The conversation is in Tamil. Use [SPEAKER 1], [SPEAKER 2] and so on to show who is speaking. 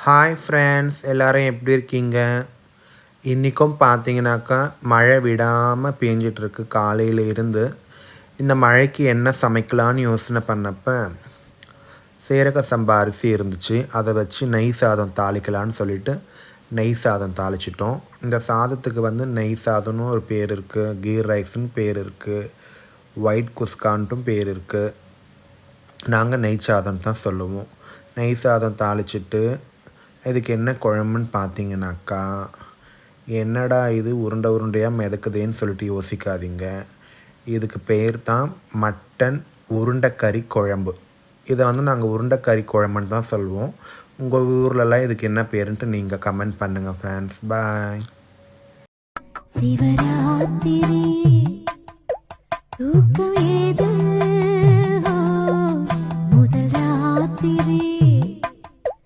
[SPEAKER 1] ஹாய் ஃப்ரெண்ட்ஸ், எல்லோரும் எப்படி இருக்கீங்க? இன்றைக்கும் பார்த்தீங்கன்னாக்கா மழை விடாமல் பேஞ்சிட்ருக்கு காலையில் இருந்து. இந்த மழைக்கு என்ன சமைக்கலான்னு யோசனை பண்ணப்போ சீரக சம்பா அரிசி இருந்துச்சு. அதை வச்சு நெய் சாதம் தாளிக்கலான்னு சொல்லிட்டு நெய் சாதம் தாளிச்சிட்டோம். இந்த சாதத்துக்கு நெய் சாதம்னு ஒரு பேர் இருக்குது, கீ ரைஸ்னு பேர் இருக்குது, ஒயிட் குஸ்கான்ட்டும் பேர் இருக்குது. நாங்கள் நெய் சாதம் தான் சொல்லுவோம். நெய் சாதம் தாளிச்சிட்டு இதுக்கு என்ன குழம்புன்னு பார்த்தீங்கன்னாக்கா, என்னடா இது உருண்டை உருண்டையாக மிதக்குதேன்னு சொல்லிட்டு யோசிக்காதீங்க. இதுக்கு பேர் தான் மட்டன் உருண்டைக்கறி குழம்பு. இதை நாங்கள் உருண்டைக்கறி குழம்புன்னு தான் சொல்லுவோம். உங்கள் ஊர்லலாம் இதுக்கு என்ன பேருன்ட்டு நீங்கள் கமெண்ட் பண்ணுங்கள் ஃப்ரெண்ட்ஸ். பாய். சிவராத்திரி தூக்கம்